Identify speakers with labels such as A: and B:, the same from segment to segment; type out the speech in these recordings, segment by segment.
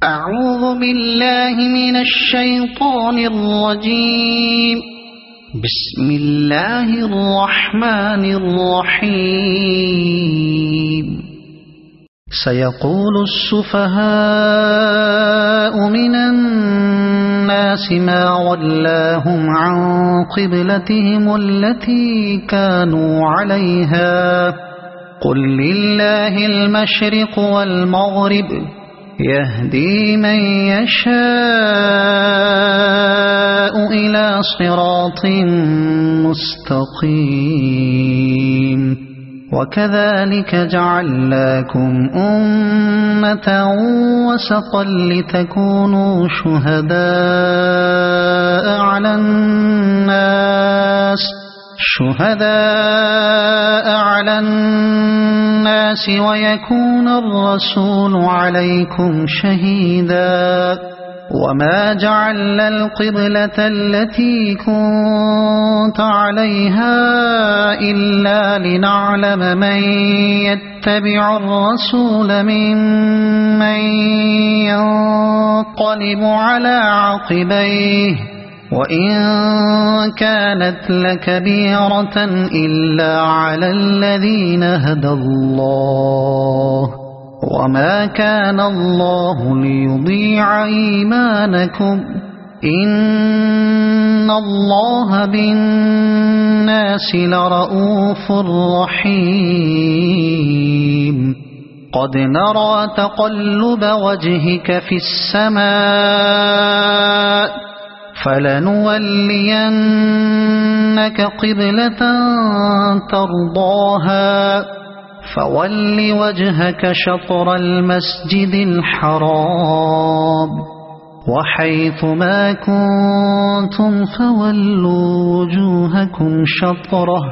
A: أعوذ بالله من الشيطان الرجيم. بسم الله الرحمن الرحيم. سيقول السفهاء من الناس ما ولاهم عن قبلتهم التي كانوا عليها قل لله المشرق والمغرب يهدي من يشاء إلى صراط مستقيم. وكذلك جعلناكم أمة وسطا لتكونوا شهداء على الناس ويكون الرسول عليكم شهيدا. وما جعلنا القبلة التي كنت عليها إلا لنعلم من يتبع الرسول ممن ينقلب على عقبيه وإن كانت لكبيرة إلا على الذين هدى الله وما كان الله ليضيع إيمانكم إن الله بالناس لرؤوف رحيم. قد نرى تقلب وجهك في السماء فلنولينك قبلة ترضاها فول وجهك شطر المسجد الحرام وحيث ما كنتم فولوا وجوهكم شطره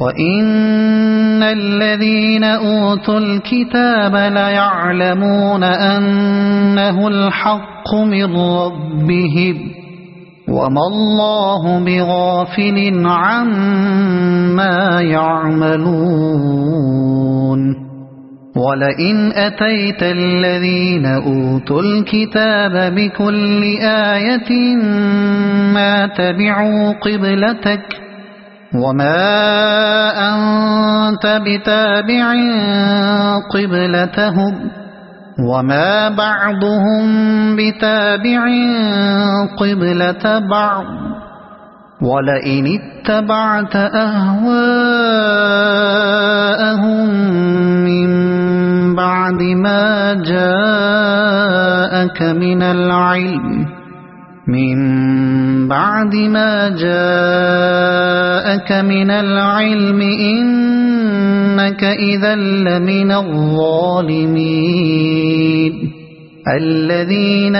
A: وإن الذين أوتوا الكتاب ليعلمون أنه الحق من ربهم وما الله بغافل عما يعملون. ولئن أتيت الذين أوتوا الكتاب بكل آية ما تبعوا قبلتك وما أنت بتابع قبلتهم وما بعضهم بتابع قبلة بعض. ولئن اتبعت أهواءهم من بعد ما جاءك من العلم إنك إذا لمن الظالمين. الذين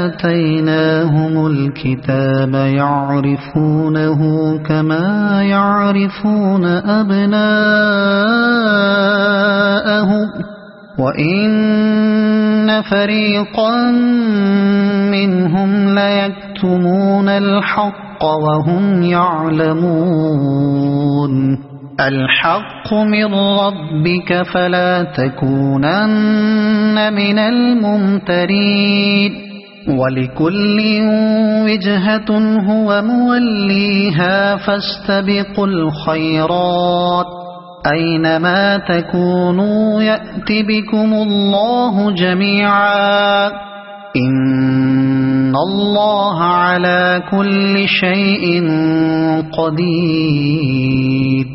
A: آتيناهم الكتاب يعرفونه كما يعرفون أبناءهم وإن فريقا منهم ليكتمون الحق وهم يعلمون. الحق من ربك فلا تكونن من الممترين. ولكل وجهة هو موليها فاستبقوا الخيرات أينما تكونوا يأت بكم الله جميعا إن الله على كل شيء قدير.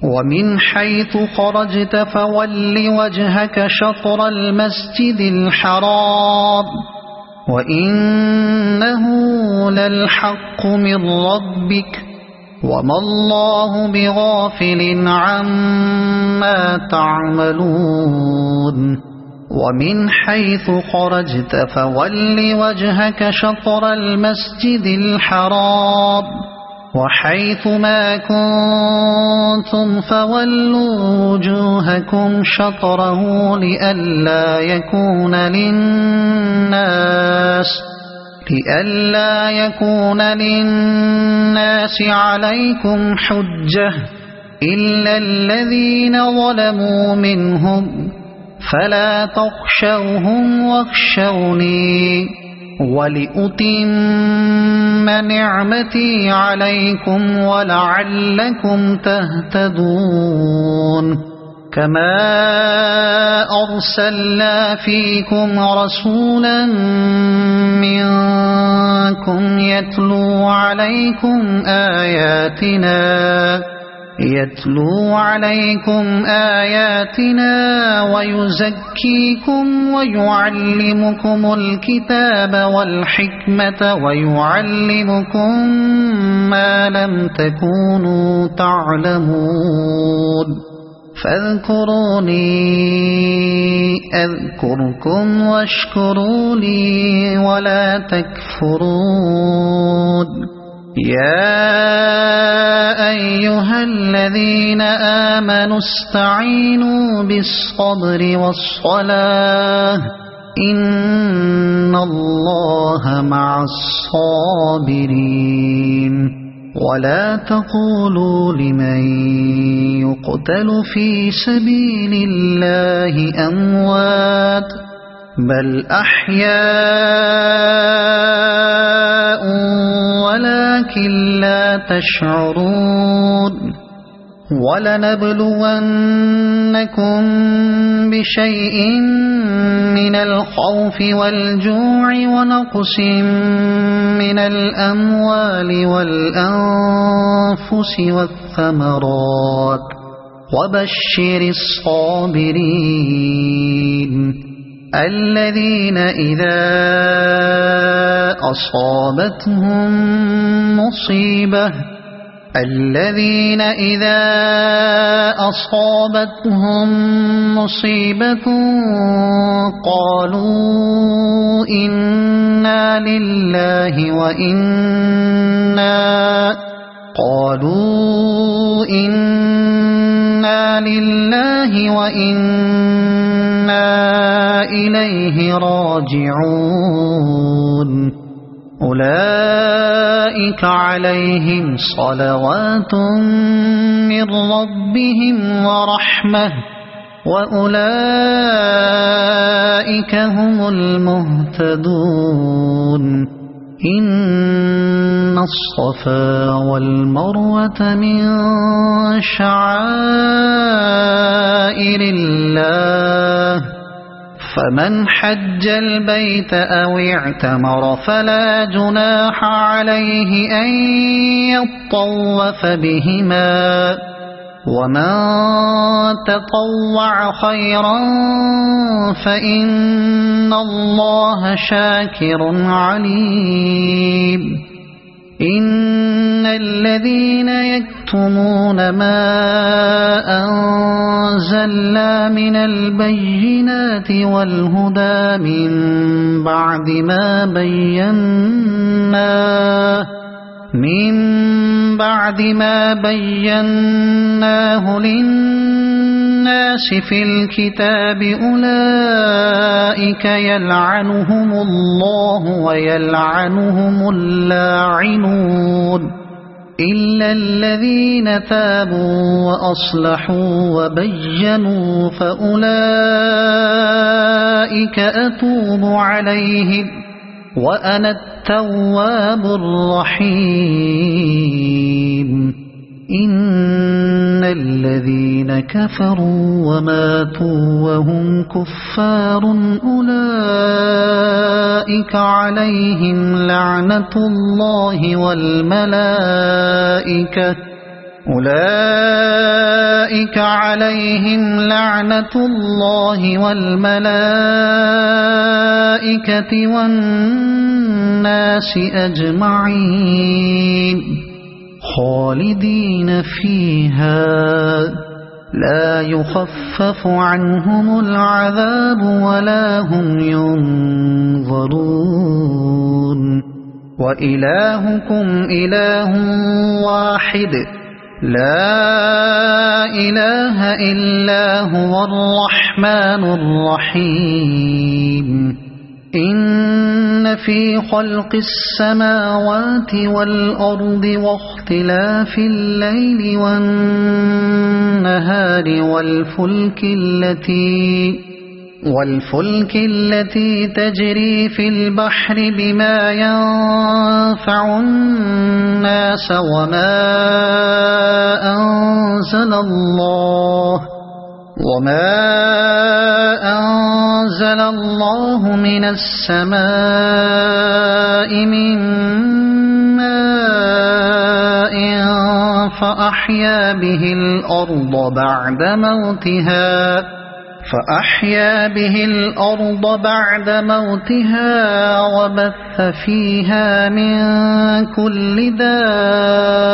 A: ومن حيث خرجت فول وجهك شطر المسجد الحرام وإنه للحق من ربك وما الله بغافل عما تعملون. ومن حيث خرجت فول وجهك شطر المسجد الحرام وحيث ما كنتم فولوا وجوهكم شطره لئلا يكون للناس عليكم حجة إلا الذين ظلموا منهم فلا تخشوهم واخشوني ولأتم نعمتي عليكم ولعلكم تهتدون كما أرسلنا فيكم رسولا منكم يتلو عليكم آياتنا ويزكيكم ويعلمكم الكتاب والحكمة ويعلمكم ما لم تكونوا تعلمون فاذكروني أذكركم واشكروا لي ولا تكفرون يا أيها الذين آمنوا استعينوا بالصبر والصلاة إن الله مع الصابرين ولا تقولوا لمن يقتل في سبيل الله أموات بل أحياء ولكن لا تشعرون ولنبلونكم بشيء من الخوف والجوع ونقص من الأموال والأنفس والثمرات وبشر الصابرين الذين إذا أصابتهم مصيبة قالوا إنا لله وإنا إليه راجعون أولئك عليهم صلوات من ربهم ورحمة وأولئك هم المهتدون إن الصفا والمروة من شعائر الله فمن حج البيت أو اعتمر فلا جناح عليه أن يطوف بهما ومن تطوع خيرا فإن الله شاكر عليم إن الذين يكتمون ما أنزلنا من البينات والهدى من بعد ما بيناه للناس في الكتاب أولئك يلعنهم الله ويلعنهم اللاعنون إلا الذين تابوا وأصلحوا وبينوا فأولئك أتوب عليهم وأنا التواب الرحيم إن الذين كفروا وماتوا وهم كفار أولئك عليهم لعنة الله والملائكة والناس أجمعين خالدين فيها لا يخفف عنهم العذاب ولا هم ينظرون وإلهكم إله واحد لا إله إلا هو الرحمن الرحيم إن في خلق السماوات والأرض واختلاف الليل والنهار والفلك التي تجري في البحر بما ينفع الناس وما أنزل الله من السماء من ماء فأحيا به الأرض بعد موتها وبث فيها من كل دابة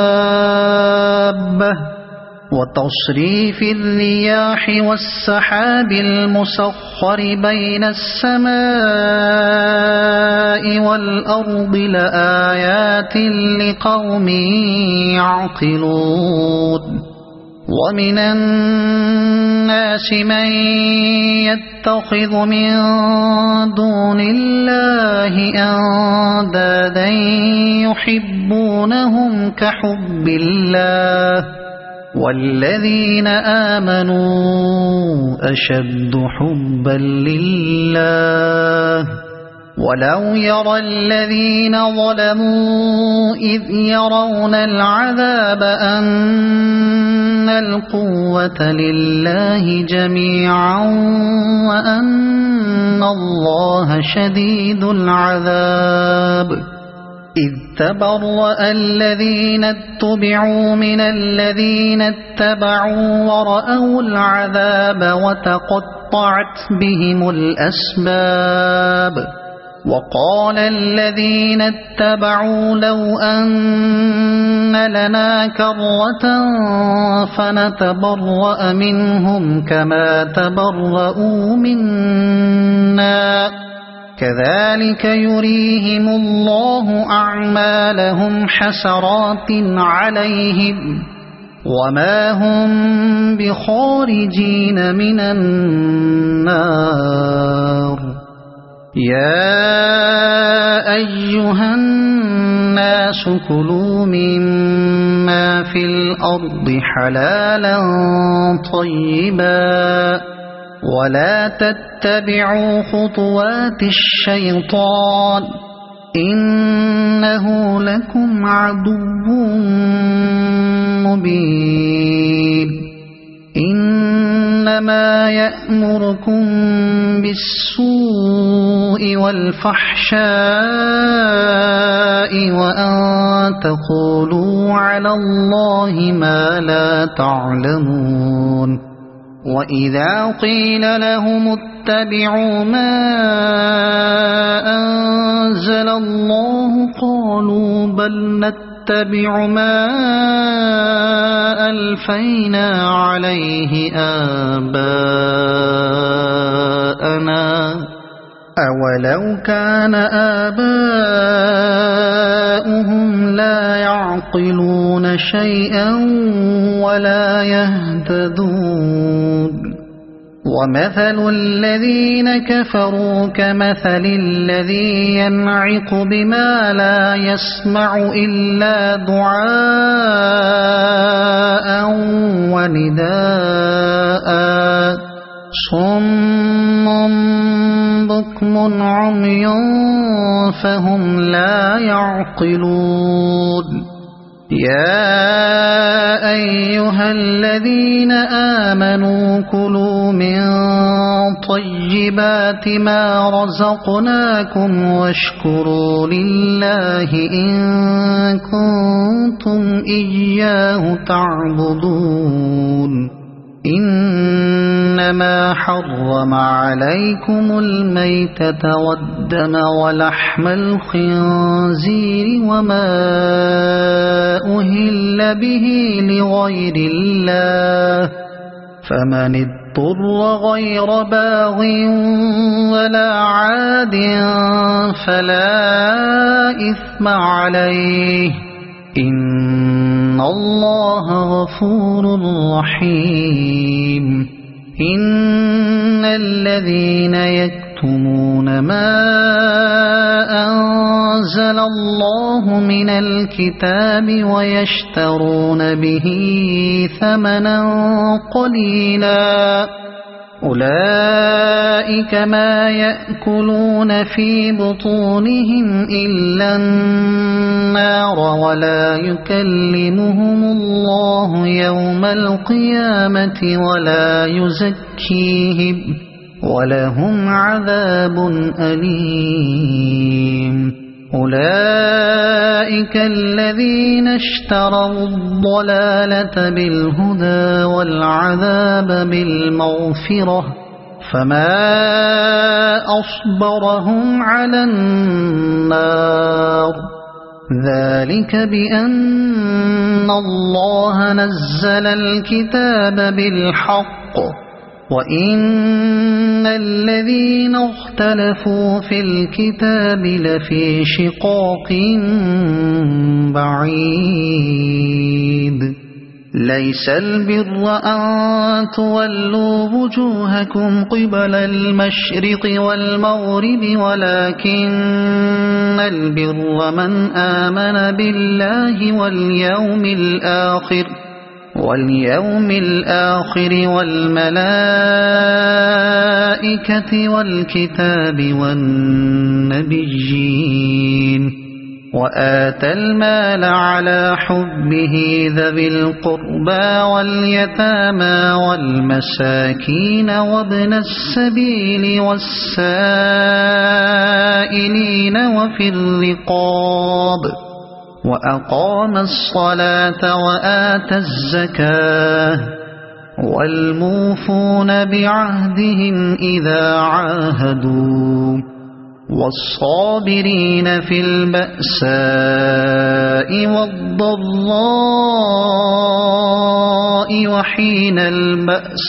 A: وتصريف الرياح والسحاب المسخر بين السماء والأرض لآيات لقوم يعقلون ومن الناس من يتخذ من دون الله أندادا يحبونهم كحب الله والذين آمنوا أشد حبا لله ولو يرى الذين ظلموا إذ يرون العذاب أن القوة لله جميعا وأن الله شديد العذاب إذ تبرأ الذين اتبعوا من الذين اتبعوا ورأوا العذاب وتقطعت بهم الأسباب وقال الذين اتبعوا لو أن لنا كرة فنتبرأ منهم كما تبرؤوا منا كذلك يريهم الله أعمالهم حسرات عليهم وما هم بخارجين من النار يا أيها الناس كلوا مما في الأرض حلالا طيبا ولا تتبعوا خطوات الشيطان إنه لكم عدو مبين إنما يأمركم بالسوء والفحشاء وأن تقولوا على الله ما لا تعلمون وإذا قيل لهم اتبعوا ما أنزل الله قالوا بل نتبع ما ألفينا عليه آباءنا أولو كان آباؤهم لا يعقلون شيئا ولا يهتدون ومثل الذين كفروا كمثل الذي ينعق بما لا يسمع إلا دعاء ونداء صم بكم عمي فهم لا يعقلون يا أيها الذين آمنوا كلوا من طيبات ما رزقناكم واشكروا لله إن كنتم إياه تعبدون إنما حرم عليكم الميتة والدم ولحم الخنزير وما أهل به لغير الله فمن اضطر غير باغ ولا عاد فلا إثم عليه إن الله غفور رحيم إن الذين يكتمون ما أنزل الله من الكتاب ويشترون به ثمنا قليلا أولئك ما يأكلون في بطونهم إلا النار ولا يكلمهم الله يوم القيامة ولا يزكيهم ولهم عذاب أليم أولئك الذين اشتروا الضلالة بالهدى والعذاب بالمغفرة فما أصبرهم على النار ذلك بأن الله نزل الكتاب بالحق وإن الذين اختلفوا في الكتاب لفي شقاق بعيد ليس البر أن تولوا وجوهكم قبل المشرق والمغرب ولكن البر من آمن بالله واليوم الآخر والملائكة والكتاب والنبيين وآتى المال على حبه ذوي القربى واليتامى والمساكين وابن السبيل والسائلين وفي الرقاب وأقام الصلاة وآتى الزكاة والموفون بعهدهم إذا عاهدوا والصابرين في البأساء والضراء وحين البأس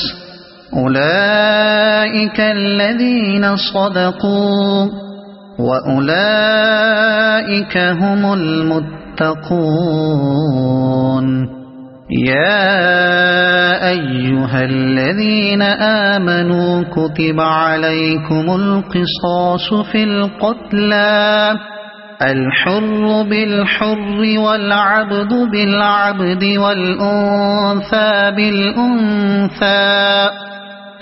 A: أولئك الذين صدقوا وأولئك هم المتقون يا أيها الذين آمنوا كتب عليكم القصاص في القتلى الحر بالحر والعبد بالعبد والأنثى بالأنثى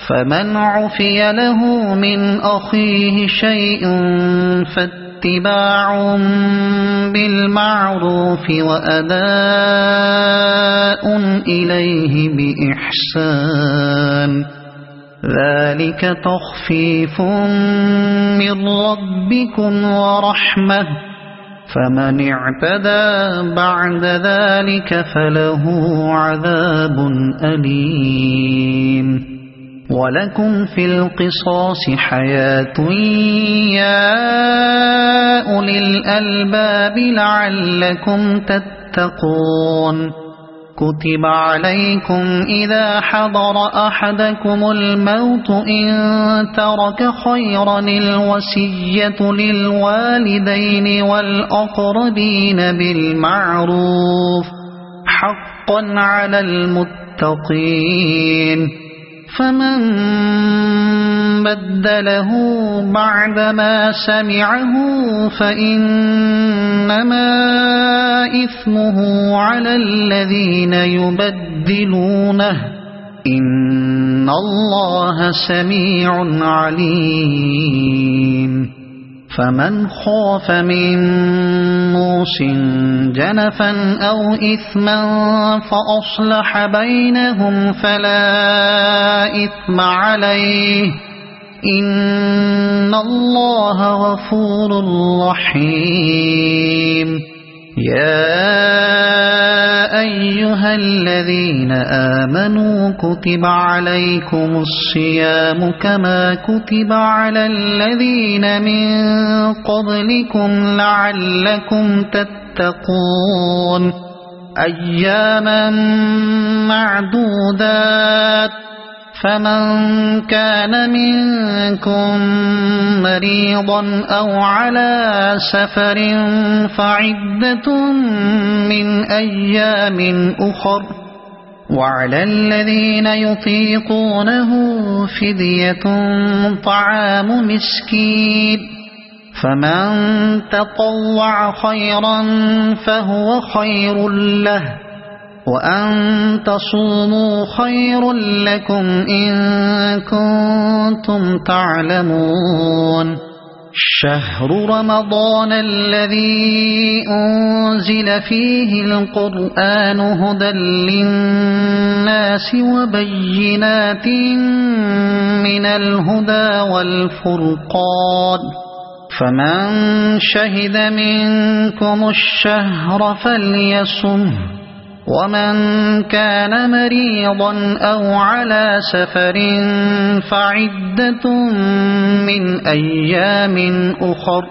A: فمن عفي له من أخيه شيء فاتباع بالمعروف وأداء إليه بإحسان ذلك تخفيف من ربكم ورحمة فمن اعتدى بعد ذلك فله عذاب أليم ولكم في القصاص حياة يا أولي الألباب لعلكم تتقون كتب عليكم إذا حضر أحدكم الموت إن ترك خيرا الوصية للوالدين والأقربين بالمعروف حقا على المتقين فمن بدله بعدما سمعه فإنما إثمه على الذين يبدلونه إن الله سميع عليم فمن خاف من موص جنفا أو إثما فأصلح بينهم فلا إثم عليه إن الله غفور رحيم يا أيها الذين آمنوا كتب عليكم الصيام كما كتب على الذين من قبلكم لعلكم تتقون أياما معدودات فمن كان منكم مريضا أو على سفر فعدة من أيام أخر وعلى الذين يطيقونه فدية طعام مسكين فمن تطوع خيرا فهو خير له وأن تصوموا خير لكم إن كنتم تعلمون شهر رمضان الذي أنزل فيه القرآن هدى للناس وبينات من الهدى والفرقان فمن شهد منكم الشهر فليصمه ومن كان مريضا أو على سفر فعدة من أيام أخر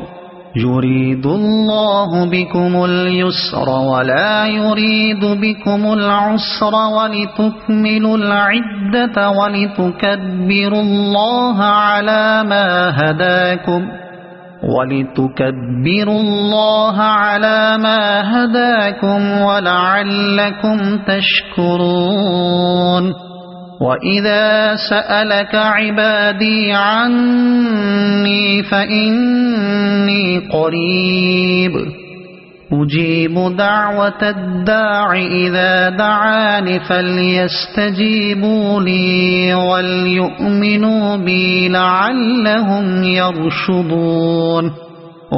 A: يريد الله بكم اليسر ولا يريد بكم العسر ولتكملوا العدة ولتكبروا الله على ما هداكم ولعلكم تشكرون وإذا سألك عبادي عني فإني قريب أجيب دعوة الداع إذا دعاني فليستجيبوا لي وليؤمنوا بي لعلهم يرشدون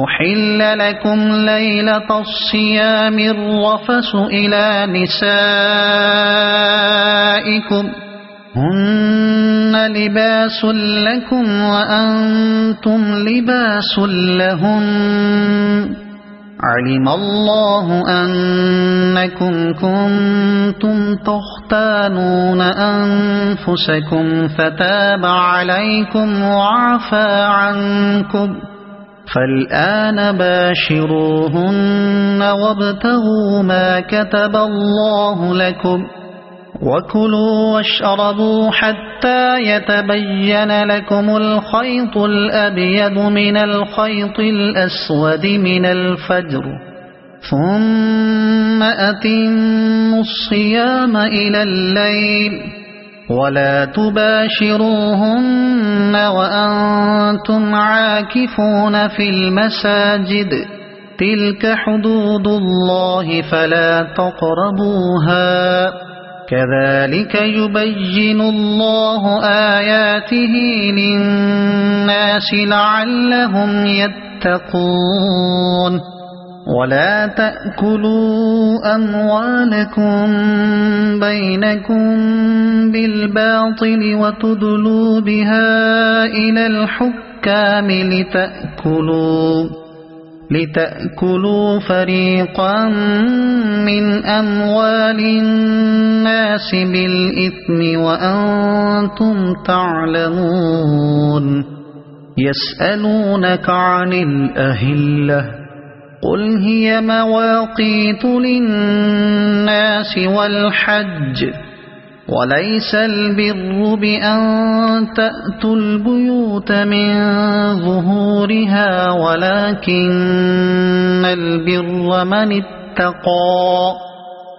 A: أحل لكم ليلة الصيام الرفث إلى نسائكم هن لباس لكم وأنتم لباس لهن علم الله أنكم كنتم تختانون أنفسكم فتاب عليكم وعفى عنكم فالآن باشروهن وابتغوا ما كتب الله لكم وكلوا واشربوا حتى يتبين لكم الخيط الأبيض من الخيط الأسود من الفجر ثم أتموا الصيام إلى الليل ولا تباشروهن وأنتم عاكفون في المساجد تلك حدود الله فلا تقربوها كذلك يبين الله آياته للناس لعلهم يتقون ولا تأكلوا أموالكم بينكم بالباطل وتدلوا بها إلى الحكام لتأكلوا فريقا من أموال الناس بالإثم وأنتم تعلمون يسألونك عن الأهلة قل هي مواقيت للناس والحج وليس البر بأن تأتوا البيوت من ظهورها ولكن البر من اتقى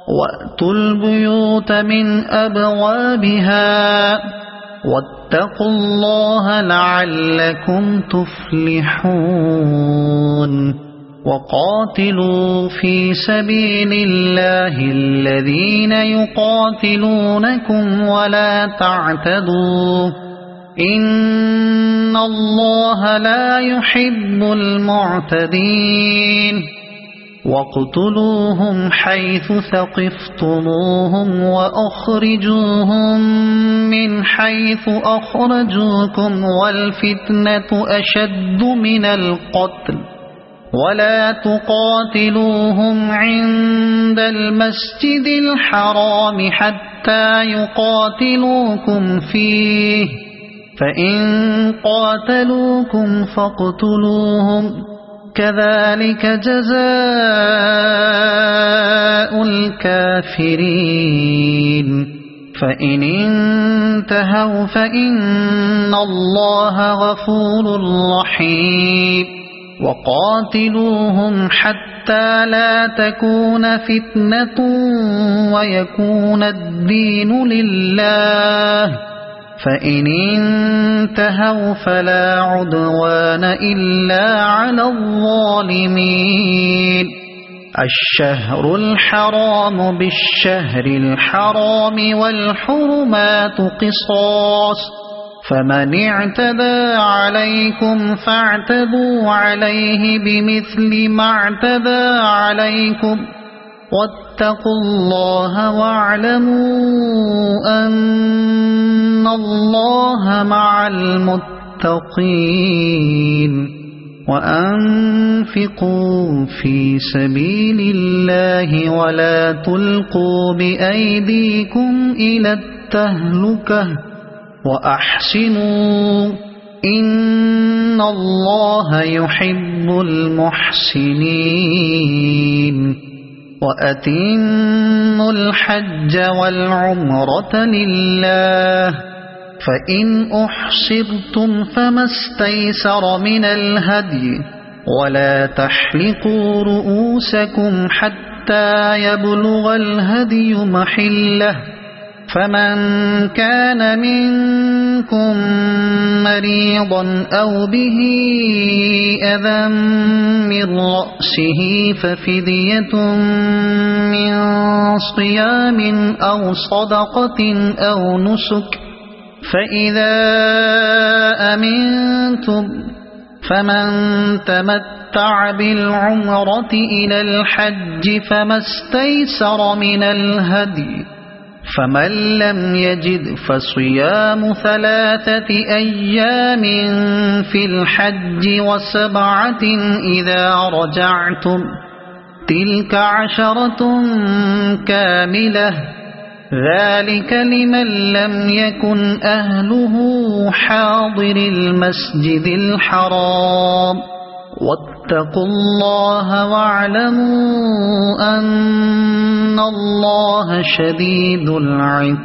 A: وأتوا البيوت من أبوابها واتقوا الله لعلكم تفلحون وقاتلوا في سبيل الله الذين يقاتلونكم ولا تعتدوا إن الله لا يحب المعتدين واقتلوهم حيث ثقفتموهم وأخرجوهم من حيث أخرجوكم والفتنة أشد من القتل ولا تقاتلوهم عند المسجد الحرام حتى يقاتلوكم فيه فإن قاتلوكم فاقتلوهم كذلك جزاء الكافرين فإن انتهوا فإن الله غفور رحيم وقاتلوهم حتى لا تكون فتنة ويكون الدين لله فإن انتهوا فلا عدوان إلا على الظالمين الشهر الحرام بالشهر الحرام والحرمات قصاص فمن اعتدى عليكم فاعتدوا عليه بمثل ما اعتدى عليكم واتقوا الله واعلموا أن الله مع المتقين وأنفقوا في سبيل الله ولا تلقوا بأيديكم إلى التهلكة وأحسنوا إن الله يحب المحسنين وأتموا الحج والعمرة لله فإن أحصرتم فما استيسر من الهدي ولا تحلقوا رؤوسكم حتى يبلغ الهدي محله فمن كان منكم مريضا أو به أذى من رأسه ففدية من صيام أو صدقة أو نسك فإذا أمنتم فمن تمتع بالعمرة إلى الحج فما استيسر من الهدي فمن لم يجد فصيام 3 أيام في الحج و7 إذا رجعتم تلك 10 كاملة ذلك لمن لم يكن أهله حاضر المسجد الحرام واتقوا الله واعلموا أن الله شديد العقاب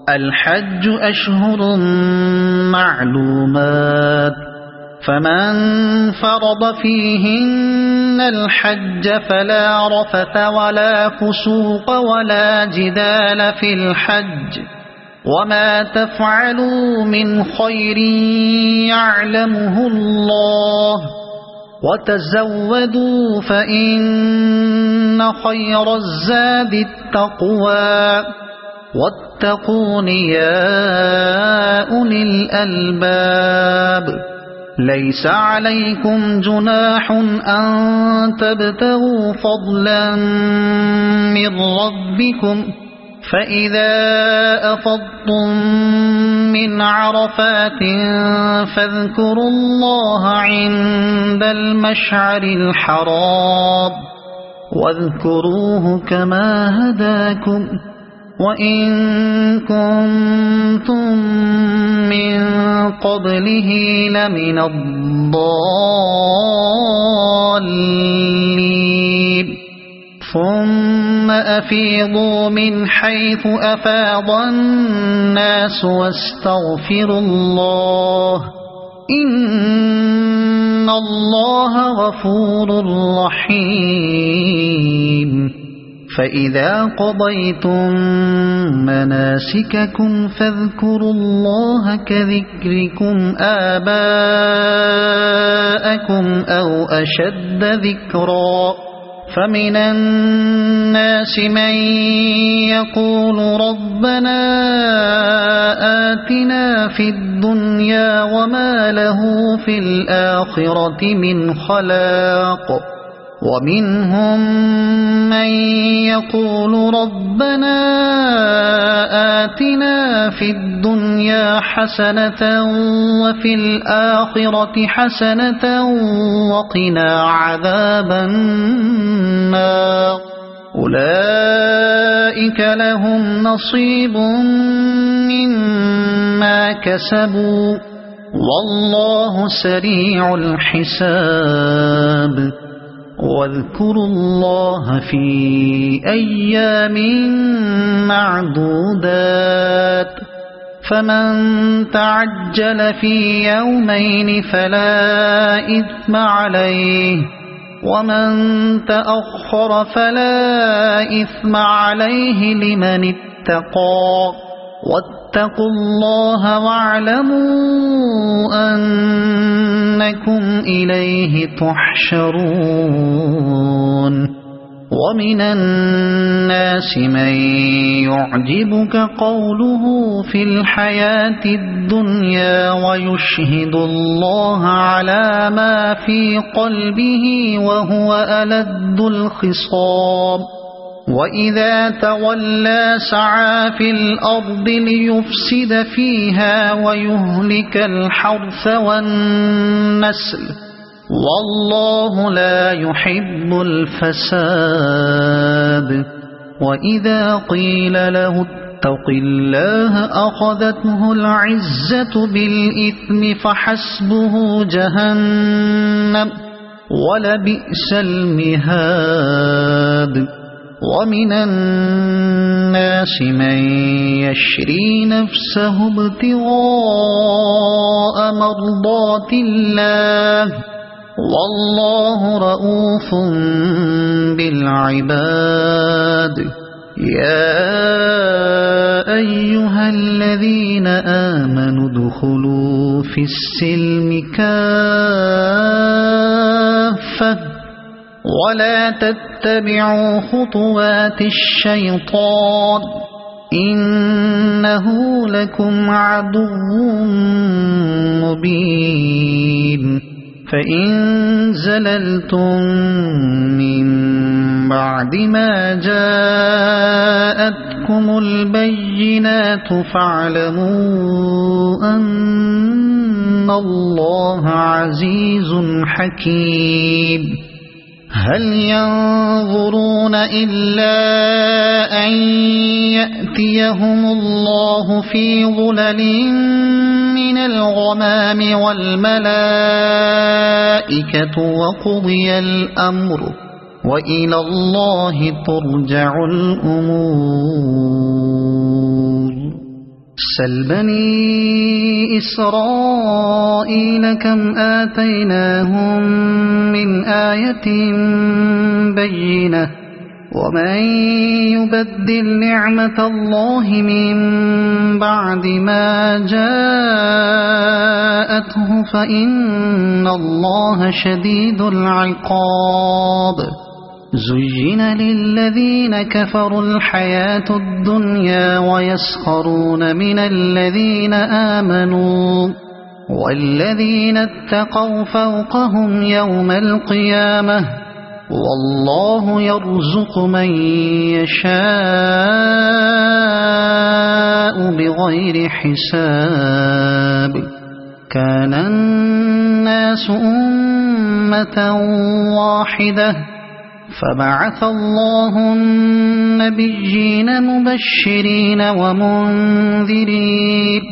A: الحج أشهر معلومات فمن فرض فيهن الحج فلا رفث ولا فسوق ولا جدال في الحج وما تفعلوا من خير يعلمه الله وتزودوا فإن خير الزاد التقوى واتقون يا أولي الألباب ليس عليكم جناح أن تبتغوا فضلا من ربكم فإذا أفضتم من عرفات فاذكروا الله عند المشعر الحرام واذكروه كما هداكم وإن كنتم من قبله لمن الضالين ثم أفيضوا من حيث أفاض الناس واستغفروا الله إن الله غفور رحيم فإذا قضيتم مناسككم فاذكروا الله كذكركم آباءكم أو أشد ذكرا فمن الناس من يقول ربنا آتنا في الدنيا وما له في الآخرة من خلاق ومنهم من يقول ربنا آتنا في الدنيا حسنة وفي الآخرة حسنة وقنا عذاب النار أولئك لهم نصيب مما كسبوا والله سريع الحساب واذكروا الله في أيام معدودات فمن تعجل في يومين فلا إثم عليه ومن تأخر فلا إثم عليه لمن اتقى واتقوا الله واعلموا أن أنكم إليه تحشرون ومن الناس من يعجبك قوله في الحياة الدنيا ويشهد الله على ما في قلبه وهو ألد الخصام وإذا تولى سعى في الأرض ليفسد فيها ويهلك الحرث والنسل والله لا يحب الفساد وإذا قيل له اتق الله أخذته العزة بالإثم فحسبه جهنم ولبئس المهاد ومن الناس من يشري نفسه ابتغاء مرضات الله والله رؤوف بالعباد يا أيها الذين آمنوا ادخلوا في السلم كافة ولا تتبعوا خطوات الشيطان إنه لكم عدو مبين فإن زللتم من بعد ما جاءتكم البينات فاعلموا أن الله عزيز حكيم هل ينظرون إلا أن يأتيهم الله في ظلل من الغمام والملائكة وقضي الأمر وإلى الله ترجع الأمور سل بني إسرائيل كم آتيناهم من آية بينة ومن يبدل نعمة الله من بعد ما جاءته فإن الله شديد العقاب زين للذين كفروا الحياة الدنيا ويسخرون من الذين آمنوا والذين اتقوا فوقهم يوم القيامة والله يرزق من يشاء بغير حساب كان الناس أمة واحدة فبعث الله النبيين مبشرين ومنذرين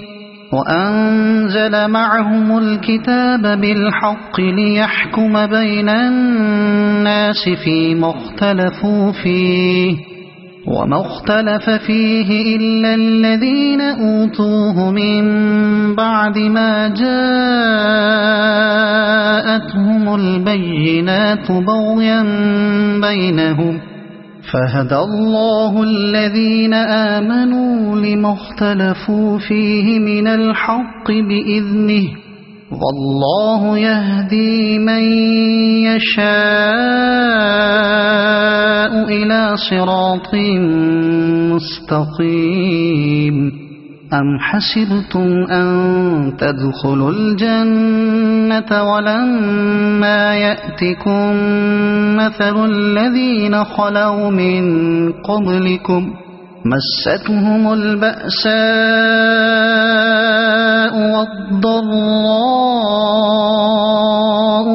A: وأنزل معهم الكتاب بالحق ليحكم بين الناس فيما اختلفوا فيه وما اختلف فيه إلا الذين أوتوه من بعد ما جاءتهم البينات بغيا بينهم فهدى الله الذين آمنوا لما اختلفوا فيه من الحق بإذنه والله يهدي من يشاء إلى صراط مستقيم أم حسبتم أن تدخلوا الجنة ولما يأتكم مثل الذين خلوا من قبلكم مستهم البأساء والضراء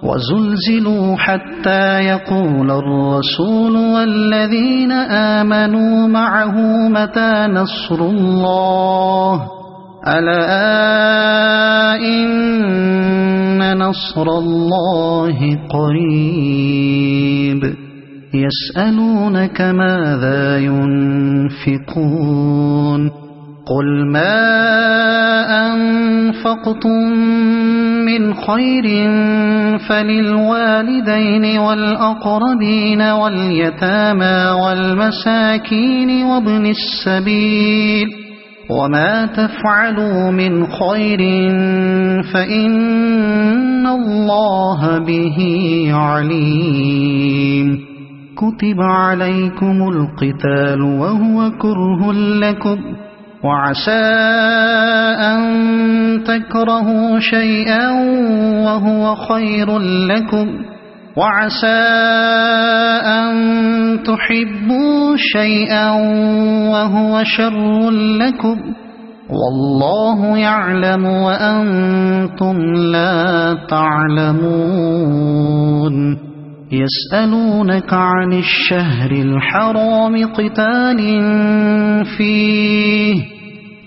A: وزلزلوا حتى يقول الرسول والذين آمنوا معه متى نصر الله ألا إن نصر الله قريب يسألونك ماذا ينفقون قل ما أنفقتم من خير فللوالدين والأقربين واليتامى والمساكين وابن السبيل وما تفعلوا من خير فإن الله به عليم كتب عليكم القتال وهو كره لكم وعسى أن تكرهوا شيئا وهو خير لكم وعسى أن تحبوا شيئا وهو شر لكم والله يعلم وأنتم لا تعلمون يسألونك عن الشهر الحرام قتال فيه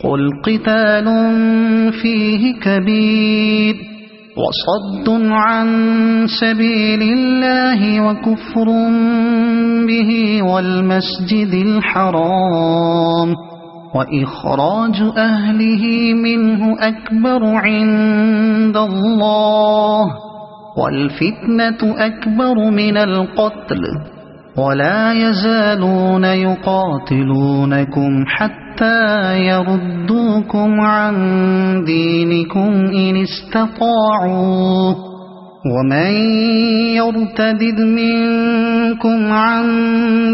A: قل قتال فيه كبير وصد عن سبيل الله وكفر به والمسجد الحرام وإخراج أهله منه أكبر عند الله والفتنة أكبر من القتل ولا يزالون يقاتلونكم حتى يردوكم عن دينكم إن استطاعوا ومن يرتد منكم عن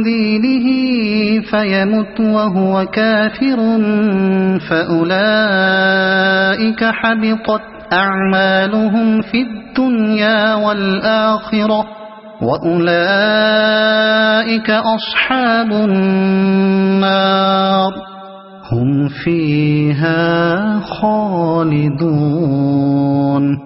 A: دينه فيمت وهو كافر فأولئك حبطت أعمالهم في الدنيا والآخرة وأولئك أصحاب النار هم فيها خالدون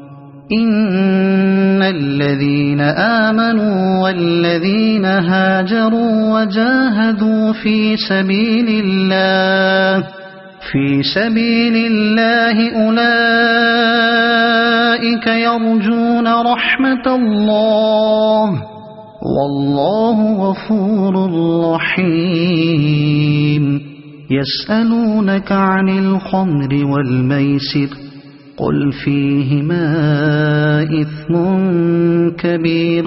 A: إن الذين آمنوا والذين هاجروا وجاهدوا في سبيل الله أولئك يرجون رحمة الله والله غفور رحيم يسألونك عن الخمر والميسر قل فيهما إثم كبير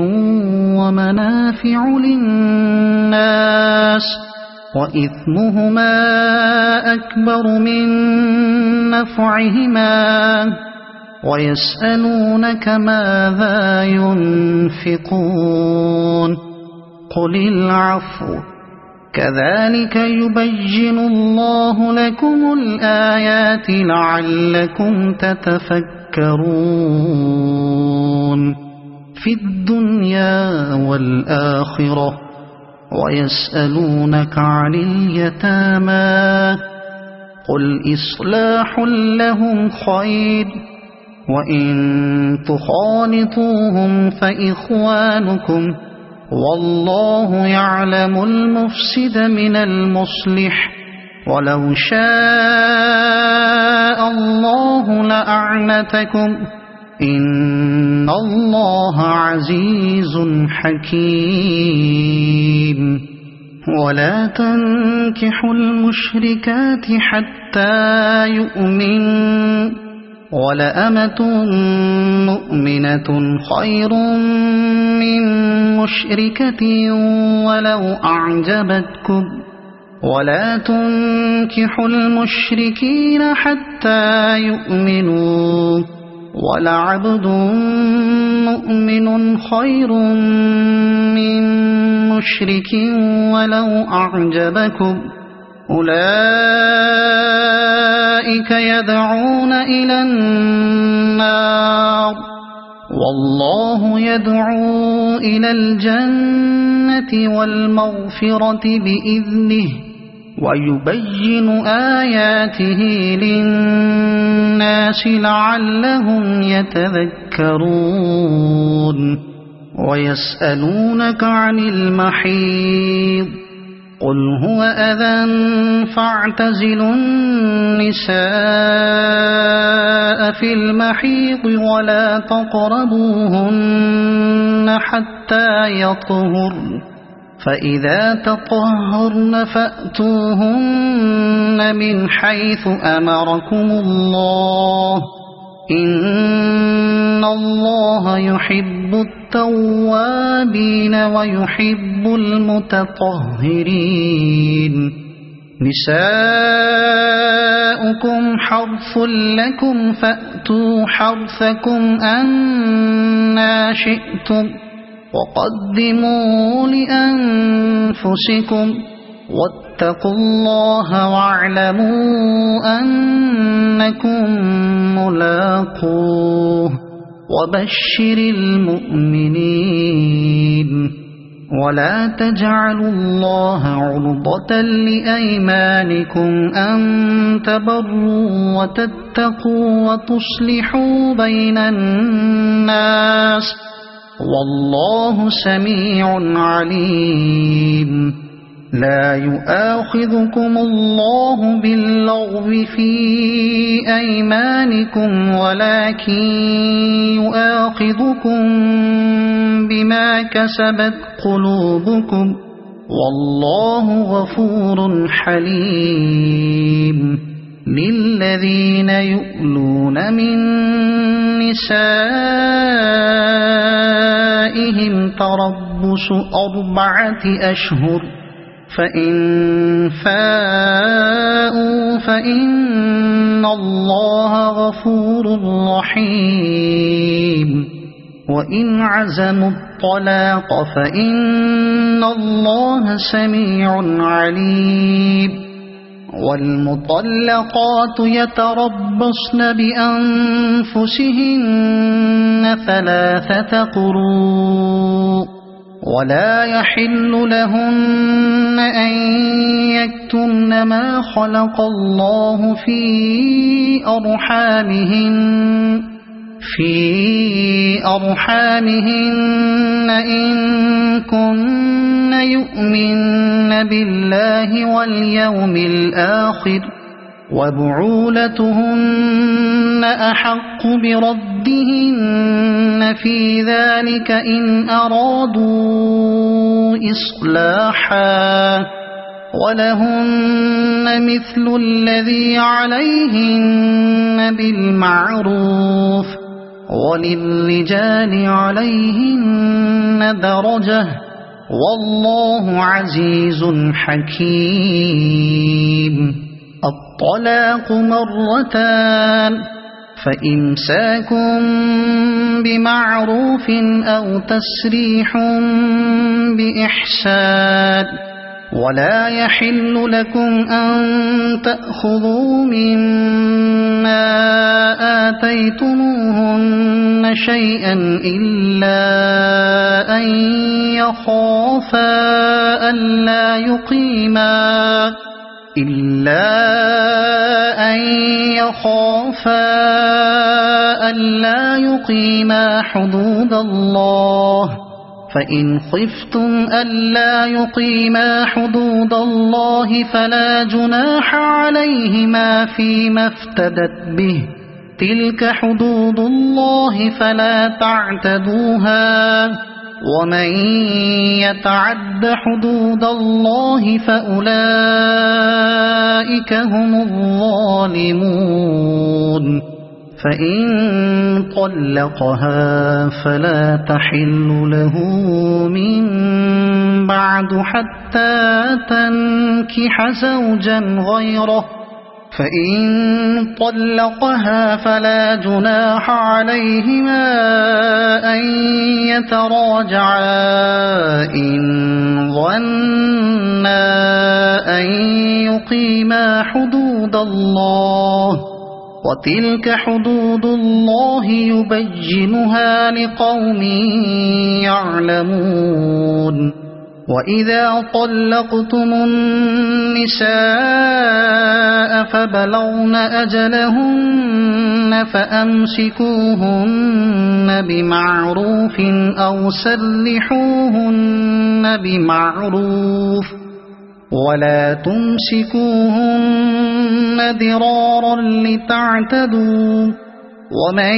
A: ومنافع للناس وإثمهما أكبر من نفعهما ويسألونك ماذا ينفقون قل العفو كذلك يبين الله لكم الآيات لعلكم تتفكرون في الدنيا والآخرة ويسألونك عن اليتامى قل إصلاح لهم خير وإن تخالطوهم فإخوانكم والله يعلم المفسد من المصلح ولو شاء الله لأعنتكم إن الله عزيز حكيم ولا تنكحوا المشركات حتى يؤمنوا ولأمة مؤمنة خير من مشركة ولو أعجبتكم ولا تنكحوا المشركين حتى يؤمنوا ولعبد مؤمن خير من مشرك ولو أعجبكم أولئك يدعون إلى النار والله يدعو إلى الجنة والمغفرة بإذنه ويبين آياته للناس لعلهم يتذكرون ويسألونك عن المحيض قل هو أذى فاعتزلوا النساء في المحيض ولا تقربوهن حتى يطهرن فإذا تطهرن فأتوهن من حيث أمركم الله إن الله يحب التوابين ويحب المتطهرين نساؤكم حرث لكم فأتوا حرثكم أنى شئتم وقدموا لأنفسكم واتقوا الله واعلموا أنكم ملاقوه وبشر المؤمنين ولا تجعلوا الله عرضة لأيمانكم أن تبروا وتتقوا وتصلحوا بين الناس والله سميع عليم لا يؤاخذكم الله باللغو في أيمانكم ولكن يؤاخذكم بما كسبت قلوبكم والله غفور حليم للذين يؤلون من نسائهم تربص 4 أشهر فإن فاءوا فإن الله غفور رحيم وإن عزموا الطلاق فإن الله سميع عليم والمطلقات يتربصن بأنفسهن 3 قروء ولا يحل لهن أن يكتمن ما خلق الله في أرحامهن إن كن يؤمن بالله واليوم الآخر وبعولتهن أحق بردهن في ذلك إن أرادوا إصلاحا ولهن مثل الذي عليهن بالمعروف وللرجال عليهن درجة والله عزيز حكيم الطلاق 2 فإمساك بمعروف أو تسريح بإحسان ولا يحل لكم أن تأخذوا مما آتيتموهن شيئا إلا أن يخافا ألا يقيما حدود الله فإن خفتم ألا يقيما حدود الله فلا جناح عليهما فيما افتدت به تلك حدود الله فلا تعتدوها ومن يتعد حدود الله فأولئك هم الظالمون فإن طلقها فلا تحل له من بعد حتى تنكح زوجا غيره فإن طلقها فلا جناح عليهما أن يتراجعا إن ظنا أن يقيما حدود الله وتلك حدود الله يبينها لقوم يعلمون وإذا طلقتم النساء فبلغن أجلهن فأمسكوهن بمعروف أو سرحوهن بمعروف ولا تمسكوهن ضرارا لتعتدوا ومن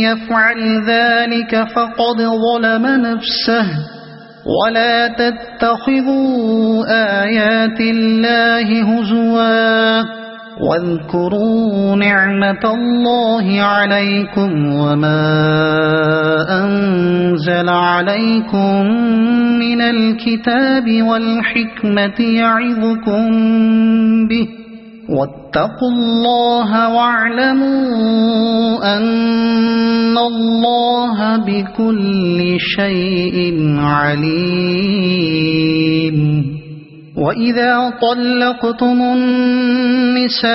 A: يفعل ذلك فقد ظلم نفسه ولا تتخذوا آيات الله هزوا واذكروا نعمة الله عليكم وما أنزل عليكم من الكتاب والحكمة يعظكم به واتقوا الله واعلموا أن الله بكل شيء عليم. وإذا طلقتم النساء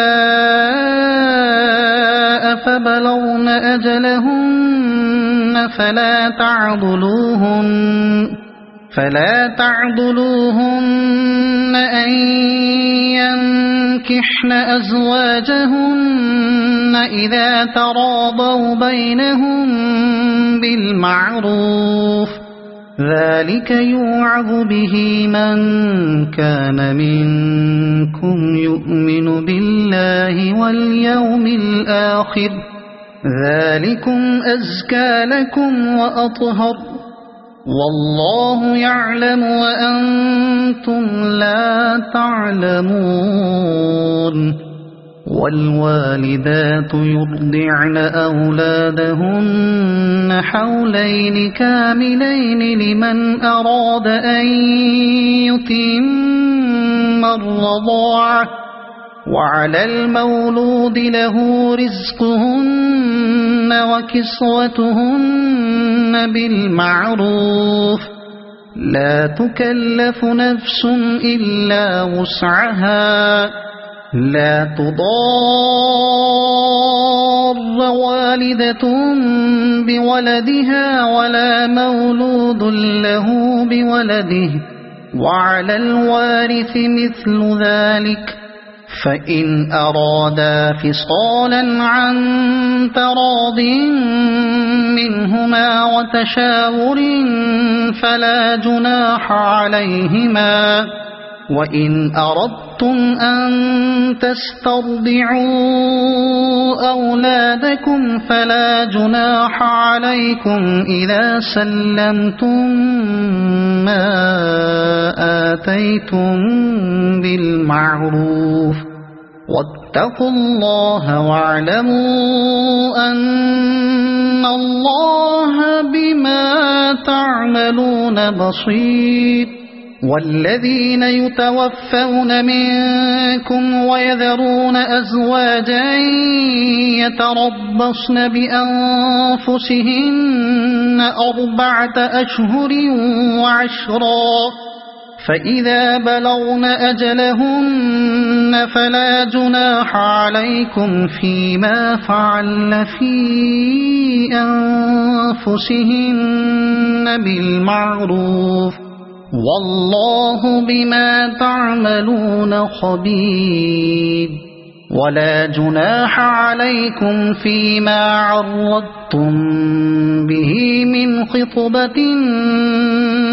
A: فبلغن أجلهن فلا تعضلوهن أن ينكحن أزواجهن إذا تراضوا بينهم بالمعروف ذلك يوعظ به من كان منكم يؤمن بالله واليوم الآخر ذلكم أزكى لكم وأطهر والله يعلم وأنتم لا تعلمون. والوالدات يرضعن أولادهن حولين كاملين لمن أراد أن يتم الرضاعة وعلى المولود له رزقهن وكسوتهن بالمعروف لا تكلف نفس إلا وسعها لا تضار والدة بولدها ولا مولود له بولده وعلى الوارث مثل ذلك فإن أرادا فصالا عن تراض منهما وتشاور فلا جناح عليهما. وإن أردتم أن تسترضعوا أولادكم فلا جناح عليكم إذا سلمتم ما آتيتم بالمعروف واتقوا الله واعلموا أن الله بما تعملون بصير. والذين يتوفون منكم ويذرون أزواجا يتربصن بأنفسهن 4 أشهر وعشرا فإذا بلغن أجلهن فلا جناح عليكم فيما فعلن في أنفسهن بالمعروف والله بما تعملون خبير. ولا جناح عليكم فيما عرضتم به من خطبة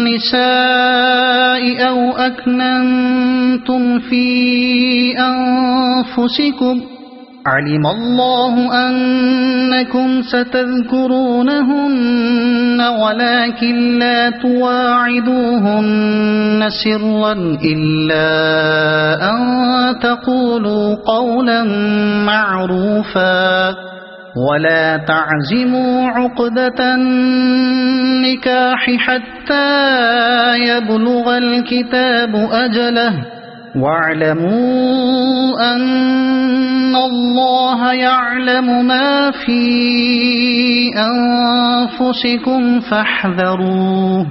A: النساء أو أكننتم في أنفسكم علم الله أنكم ستذكرونهن ولكن لا تواعدوهن سرا إلا أن تقولوا قولا معروفا ولا تعزموا عقدة النكاح حتى يبلغ الكتاب أجله واعلموا أن الله يعلم ما في أنفسكم فاحذروه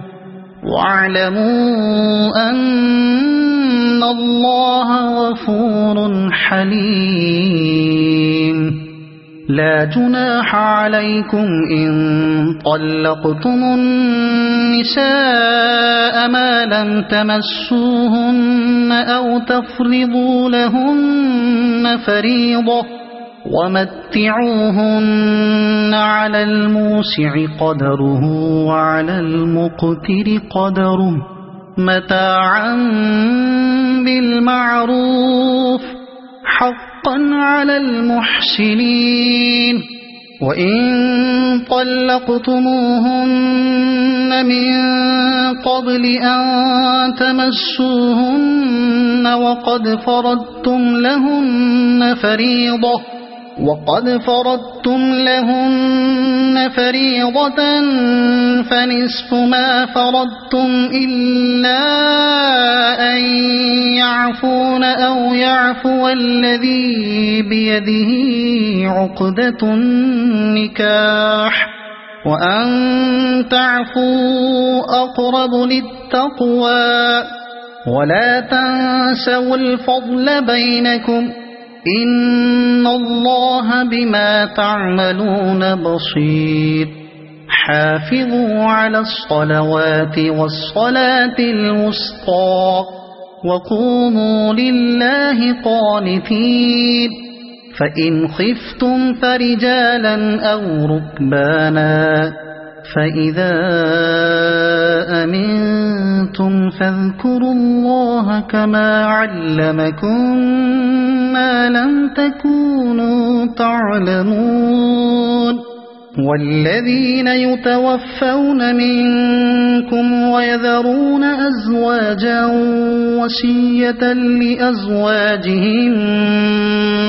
A: واعلموا أن الله غفور حليم. لا جناح عليكم إن طلقتم النساء ما لم تمسوهن أو تفرضوا لهن فريضة ومتعوهن على الموسع قدره وعلى المقتر قدره متاعا بالمعروف حقا على المحسنين. وإن طلقتموهن من قبل أن تمسوهن وقد فرضتم لهن فريضة فنصف ما فرضتم إلا أن يعفون أو يعفو الذي بيده عقدة النكاح وأن تعفوا أقرب للتقوى ولا تنسوا الفضل بينكم إن الله بما تعملون بصير حافظوا على الصلوات والصلاة الوسطى وقوموا لله قانتين فإن خفتم فرجالا أو ركبانا فإذا أمنتم فاذكروا الله كما علمكم ما لم تكونوا تعلمون والذين يتوفون منكم ويذرون أزواجا وصية لأزواجهم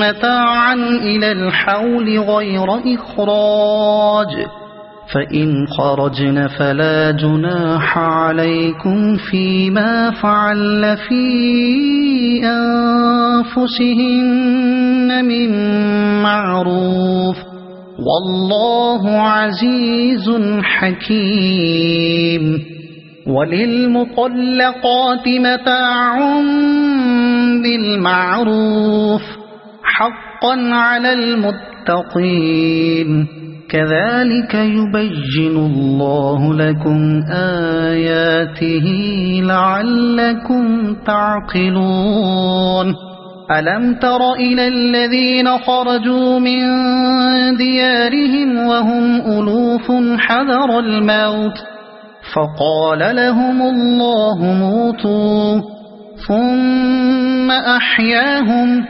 A: متاعا إلى الحول غير إخراج فإن خرجن فلا جناح عليكم فيما فعل في أنفسهن من معروف والله عزيز حكيم وللمطلقات متاع بالمعروف حقا على المتقين كذلك يبين الله لكم آياته لعلكم تعقلون ألم تر إلى الذين خرجوا من ديارهم وهم ألوف حذر الموت فقال لهم الله موتوا ثم أحياهم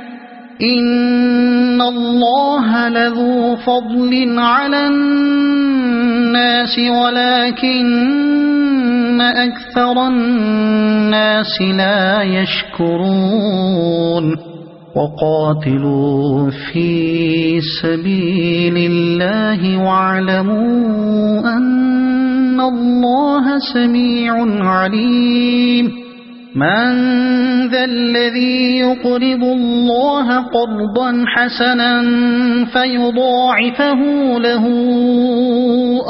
A: إن الله لذو فضل على الناس ولكن أكثر الناس لا يشكرون وقاتلوا في سبيل الله واعلموا أن الله سميع عليم من ذا الذي يقرض الله قرضا حسنا فيضاعفه له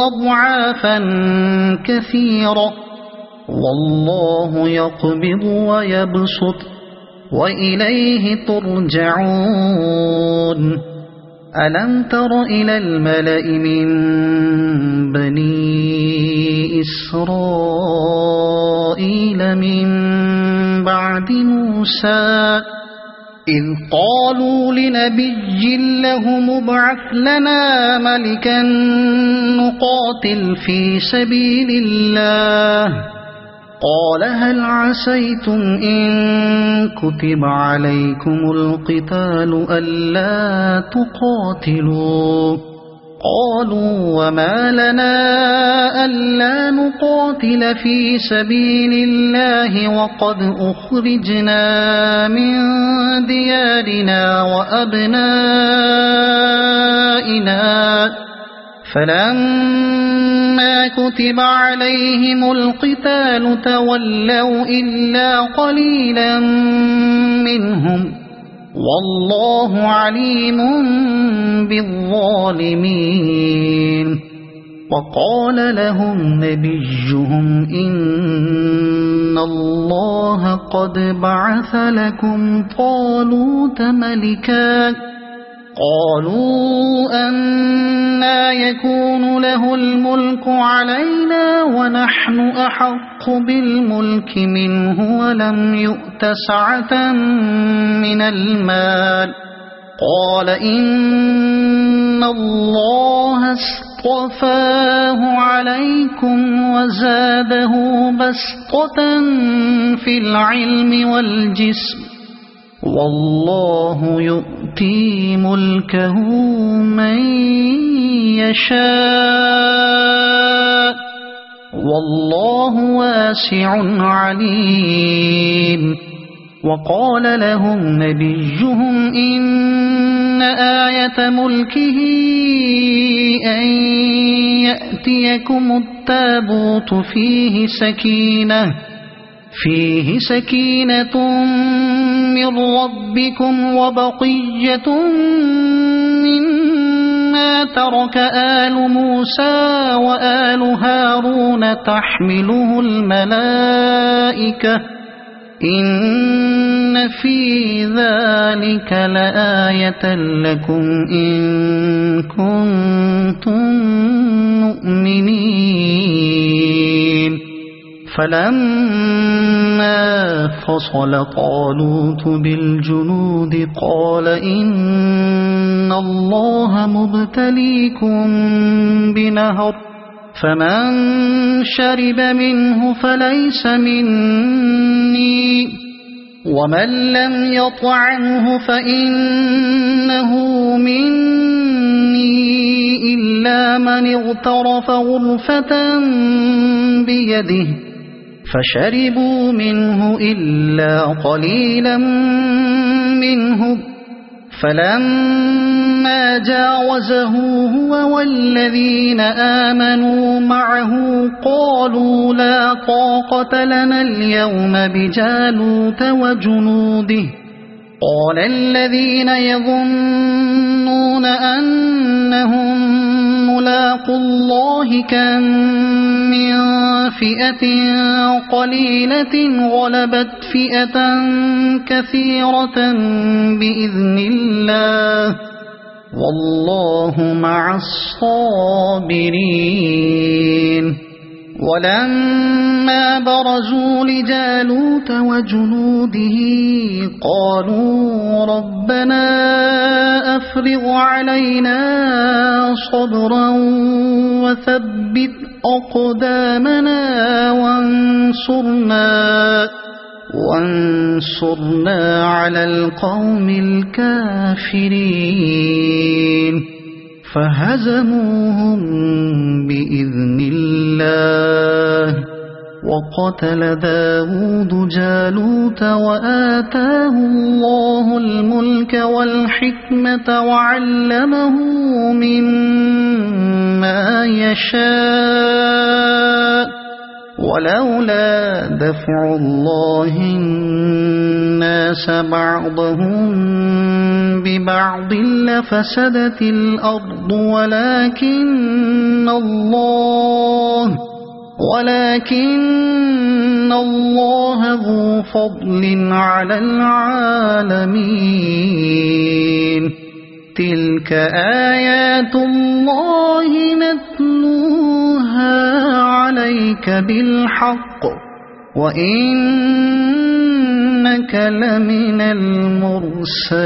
A: أضعافا كثيرة والله يقبض ويبسط وإليه ترجعون ألم تر إلى الملأ من بني إسرائيل من بعد موسى إذ قالوا لنبي له مبعث لنا ملكا نقاتل في سبيل الله قال هل عسيتم إن كتب عليكم القتال ألا تقاتلوا قالوا وما لنا ألا نقاتل في سبيل الله وقد أخرجنا من ديارنا وأبنائنا فلما كتب عليهم القتال تولوا إلا قليلا منهم والله عليم بالظالمين وقال لهم نبيهم إن الله قد بعث لكم طالوت ملكا قالوا أنى يكون له الملك علينا ونحن أحق بالملك منه ولم يؤت سعة من المال قال إن الله اصطفاه عليكم وزاده بسطة في العلم والجسم والله يؤتي ملكه من يشاء والله واسع عليم. وقال لهم نبيهم إن آية ملكه أن يأتيكم التابوت فيه سكينة من ربكم وبقية مما ترك آل موسى وآل هارون تحمله الملائكة إن في ذلك لآية لكم إن كنتم مؤمنين. فلما فصل طالوت بالجنود قال إن الله مبتليكم بنهر فمن شرب منه فليس مني ومن لم يطعمه فإنه مني إلا من اغترف غرفة بيده فشربوا منه إلا قليلا منه. فلما جاوزه هو والذين آمنوا معه قالوا لا طاقة لنا اليوم بجالوت وجنوده. قال الذين يظنون أنهم ملاقو الله كم من فئة قليلة غلبت فئة كثيرة بإذن الله والله مع الصابرين. ولما برزوا لجالوت وجنوده قالوا ربنا أفرغ علينا صبرا وثبت أقدامنا وانصرنا على القوم الكافرين. فهزموهم بإذن الله وقتل داود جالوت وآتاه الله الملك والحكمة وعلمه مما يشاء. ولولا دفع الله الناس بعضهم ببعض لفسدت الأرض ولكن الله ذو فضل على العالمين. تلك آيات الله نتلوها عليك بالحق وإنك لمن المرسلين.